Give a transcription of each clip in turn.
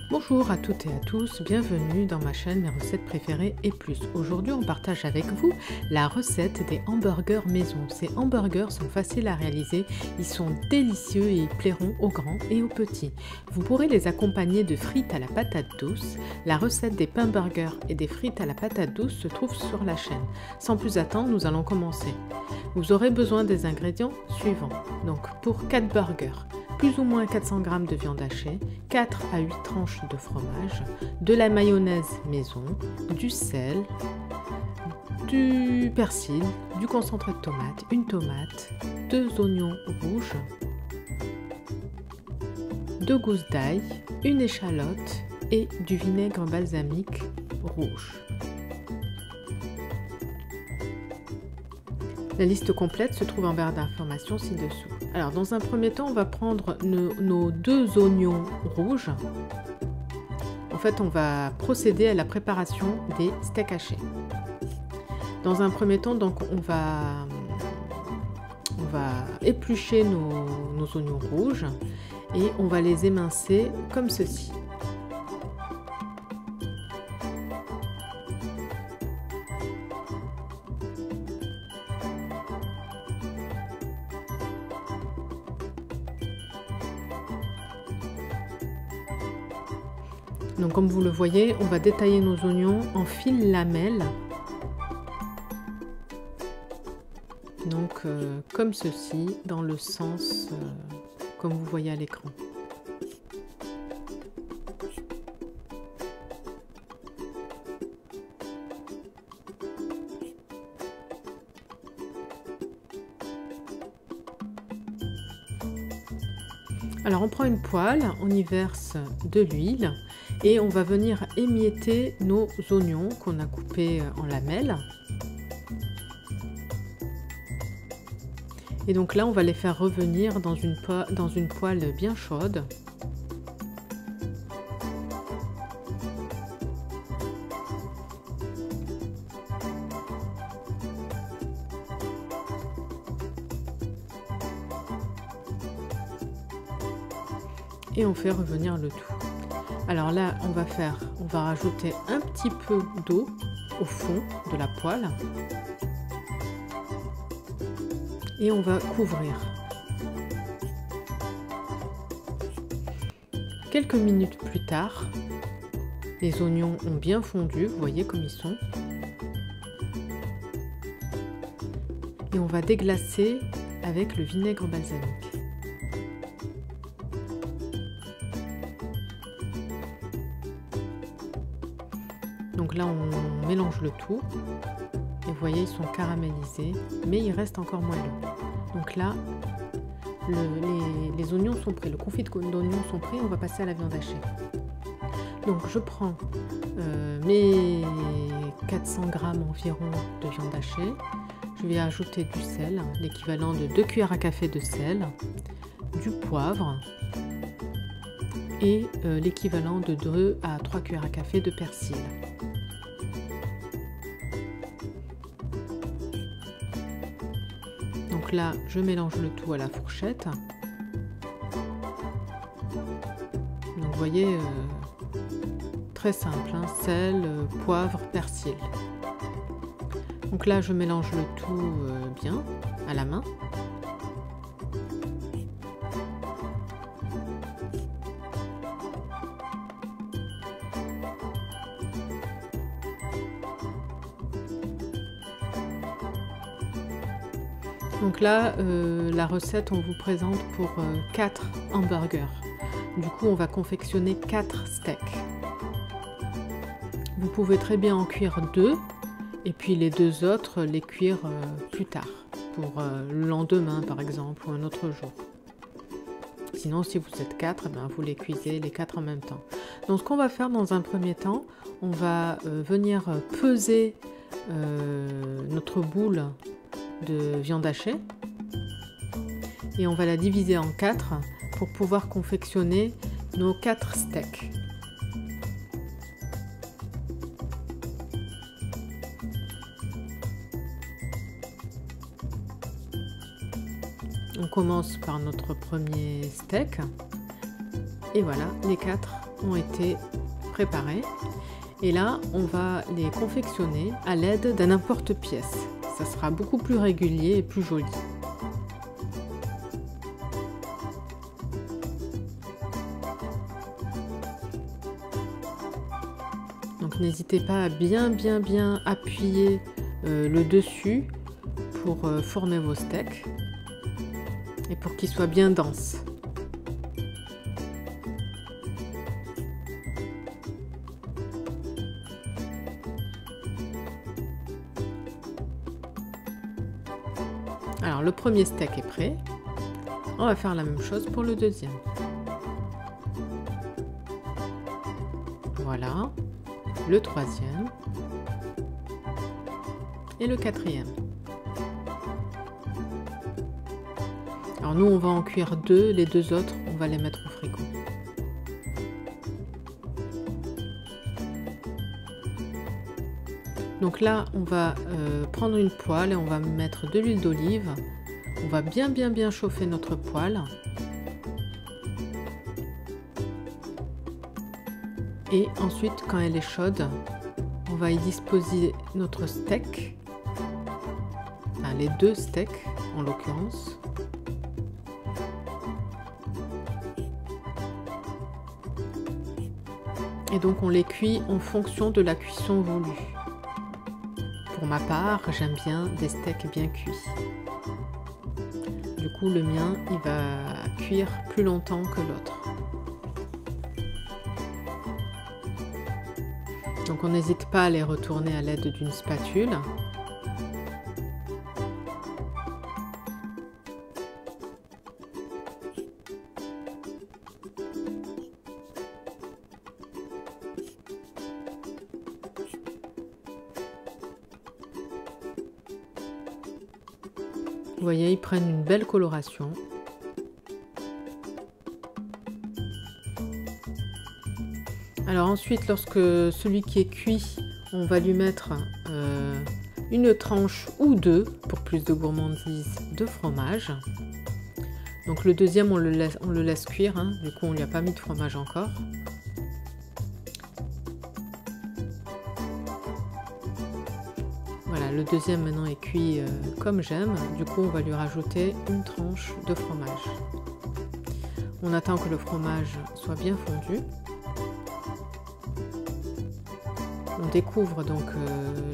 Bonjour à toutes et à tous, bienvenue dans ma chaîne Mes recettes préférées et plus. Aujourd'hui on partage avec vous la recette des hamburgers maison. Ces hamburgers sont faciles à réaliser, ils sont délicieux et ils plairont aux grands et aux petits. Vous pourrez les accompagner de frites à la patate douce. La recette des pains burgers et des frites à la patate douce se trouve sur la chaîne. Sans plus attendre, nous allons commencer. Vous aurez besoin des ingrédients suivants. Donc pour 4 burgers, plus ou moins 400 g de viande hachée, 4 à 8 tranches de fromage, de la mayonnaise maison, du sel, du persil, du concentré de tomate, une tomate, 2 oignons rouges, 2 gousses d'ail, une échalote et du vinaigre balsamique rouge. La liste complète se trouve en barre d'informations ci-dessous. Alors dans un premier temps, on va prendre nos 2 oignons rouges. En fait, on va procéder à la préparation des steaks hachés. Dans un premier temps, donc on va éplucher nos oignons rouges et on va les émincer comme ceci. Donc comme vous le voyez, on va détailler nos oignons en fines lamelles. Donc comme ceci, dans le sens comme vous voyez à l'écran. Alors on prend une poêle, on y verse de l'huile et on va venir émietter nos oignons qu'on a coupés en lamelles. Et donc là on va les faire revenir dans une poêle bien chaude. Et on fait revenir le tout. Alors là, on va rajouter un petit peu d'eau au fond de la poêle et on va couvrir. Quelques minutes plus tard, les oignons ont bien fondu, vous voyez comme ils sont. Et on va déglacer avec le vinaigre balsamique. Donc là on mélange le tout et vous voyez ils sont caramélisés mais il reste encore moelleux. Donc là les oignons sont prêts, le confit d'oignons sont prêts, on va passer à la viande hachée. Donc je prends mes 400 g environ de viande hachée, je vais ajouter du sel, l'équivalent de 2 cuillères à café de sel, du poivre et l'équivalent de 2 à 3 cuillères à café de persil. Donc là, je mélange le tout à la fourchette. Donc vous voyez, très simple, hein, sel, poivre, persil. Donc là, je mélange le tout bien à la main. Donc là, la recette, on vous présente pour 4 hamburgers. Du coup, on va confectionner 4 steaks. Vous pouvez très bien en cuire 2 et puis les 2 autres les cuire plus tard, pour le lendemain par exemple ou un autre jour. Sinon, si vous êtes 4, ben, vous les cuisez les 4 en même temps. Donc ce qu'on va faire dans un premier temps, on va venir peser notre boule de viande hachée et on va la diviser en 4 pour pouvoir confectionner nos 4 steaks. On commence par notre premier steak et voilà les 4 ont été préparés. Et là, on va les confectionner à l'aide d'un importe-pièce. Ça sera beaucoup plus régulier et plus joli. Donc n'hésitez pas à bien appuyer le dessus pour former vos steaks et pour qu'ils soient bien denses. Alors le premier steak est prêt. On va faire la même chose pour le deuxième. Voilà. Le troisième et le quatrième. Alors nous on va en cuire deux, les deux autres on va les mettre au frigo. Donc là on va prendre une poêle et on va mettre de l'huile d'olive. On va bien chauffer notre poêle. Et ensuite, quand elle est chaude, on va y disposer notre steak, enfin les deux steaks en l'occurrence. Et donc on les cuit en fonction de la cuisson voulue. Pour ma part, j'aime bien des steaks bien cuits. Du coup, le mien, il va cuire plus longtemps que l'autre. Donc on n'hésite pas à les retourner à l'aide d'une spatule. Vous voyez, ils prennent une belle coloration. Alors ensuite, lorsque celui qui est cuit, on va lui mettre une tranche ou deux, pour plus de gourmandise, de fromage. Donc le deuxième, on le laisse cuire, hein. Du coup on lui a pas mis de fromage encore. Voilà, le deuxième maintenant est cuit comme j'aime. Du coup on va lui rajouter une tranche de fromage. On attend que le fromage soit bien fondu. On découvre donc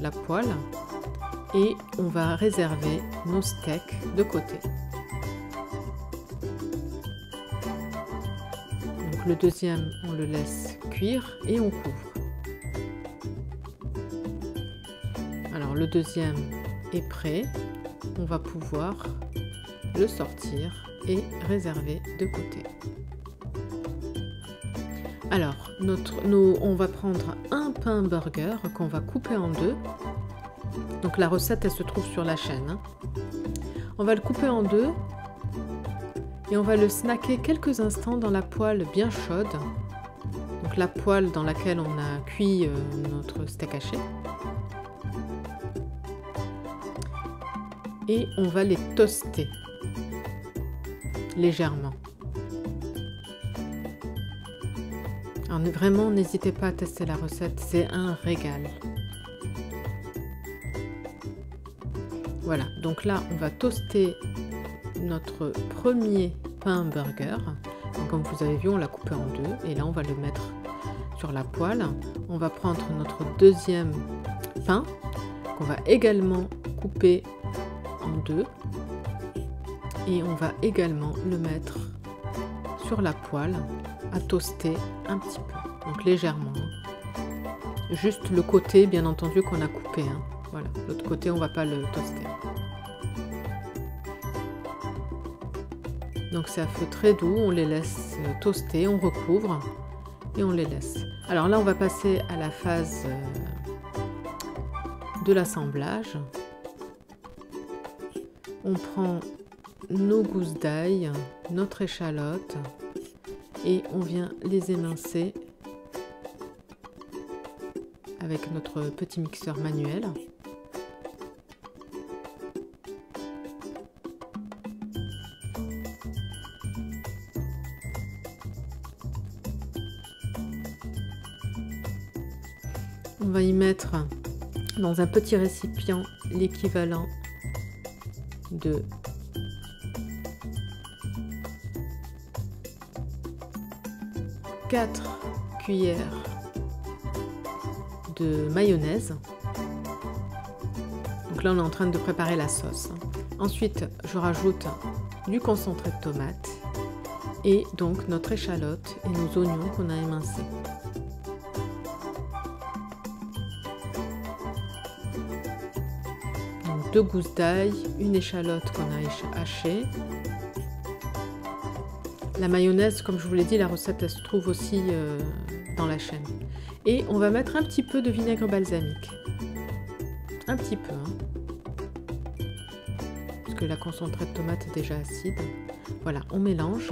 la poêle et on va réserver nos steaks de côté. Donc le deuxième, on le laisse cuire et on couvre. Alors le deuxième est prêt, on va pouvoir le sortir et réserver de côté. Alors, on va prendre un pain burger qu'on va couper en deux. Donc la recette, elle se trouve sur la chaîne, hein. On va le couper en deux et on va le snacker quelques instants dans la poêle bien chaude. Donc la poêle dans laquelle on a cuit notre steak haché. Et on va les toaster légèrement. Alors vraiment, n'hésitez pas à tester la recette, c'est un régal. Voilà, donc là, on va toaster notre premier pain burger. Donc, comme vous avez vu, on l'a coupé en deux et là, on va le mettre sur la poêle. On va prendre notre deuxième pain qu'on va également couper en deux et on va également le mettre sur la poêle à toaster un petit peu, donc légèrement. Juste le côté, bien entendu, qu'on a coupé, hein. Voilà, l'autre côté, on va pas le toaster. Donc c'est à feu très doux, on les laisse toaster, on recouvre et on les laisse. Alors là, on va passer à la phase de l'assemblage. On prend nos gousses d'ail, notre échalote, et on vient les émincer avec notre petit mixeur manuel. On va y mettre dans un petit récipient l'équivalent de 4 cuillères de mayonnaise. Donc là on est en train de préparer la sauce. Ensuite je rajoute du concentré de tomate et donc notre échalote et nos oignons qu'on a émincés. Donc 2 gousses d'ail, une échalote qu'on a hachée. La mayonnaise, comme je vous l'ai dit, la recette elle se trouve aussi dans la chaîne. Et on va mettre un petit peu de vinaigre balsamique. Un petit peu, hein. Parce que la concentrée de tomate est déjà acide. Voilà, on mélange.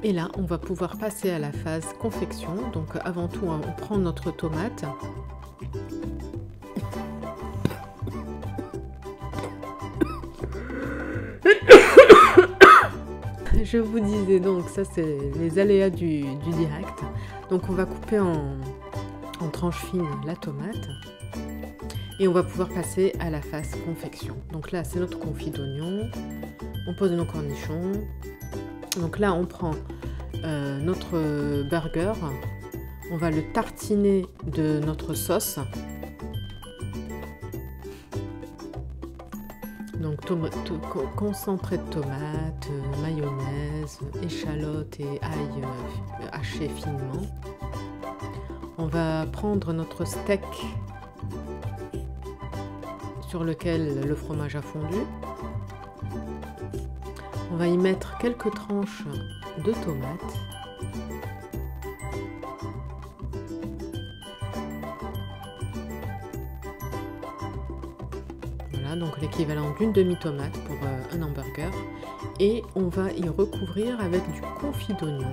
Et là, on va pouvoir passer à la phase confection. Donc avant tout, on prend notre tomate. Je vous disais donc, ça c'est les aléas du direct. Donc on va couper en tranches fines la tomate. Et on va pouvoir passer à la phase confection. Donc là c'est notre confit d'oignon. On pose nos cornichons. Donc là on prend notre burger. On va le tartiner de notre sauce. Donc concentré de tomate, mayonnaise, échalote et ail haché finement. On va prendre notre steak sur lequel le fromage a fondu. On va y mettre quelques tranches de tomates. Donc l'équivalent d'une demi-tomate pour un hamburger, et on va y recouvrir avec du confit d'oignon.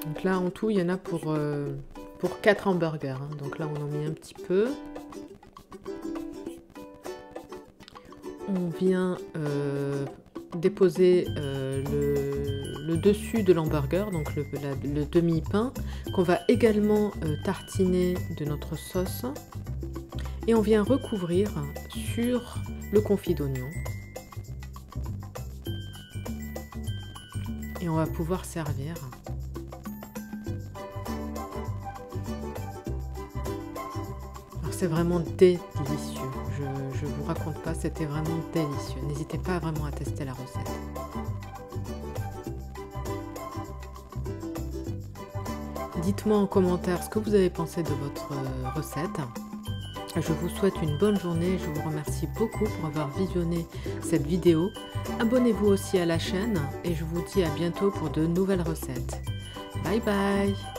Donc là en tout il y en a pour 4 hamburgers, hein. Donc là on en met un petit peu. On vient déposer le dessus de l'hamburger, donc le demi-pain, qu'on va également tartiner de notre sauce, et on vient recouvrir sur le confit d'oignon. Et on va pouvoir servir. Alors c'est vraiment délicieux. Je vous raconte pas, c'était vraiment délicieux. N'hésitez pas vraiment à tester la recette. Dites-moi en commentaire ce que vous avez pensé de votre recette. Je vous souhaite une bonne journée. Je vous remercie beaucoup pour avoir visionné cette vidéo. Abonnez-vous aussi à la chaîne et je vous dis à bientôt pour de nouvelles recettes. Bye bye!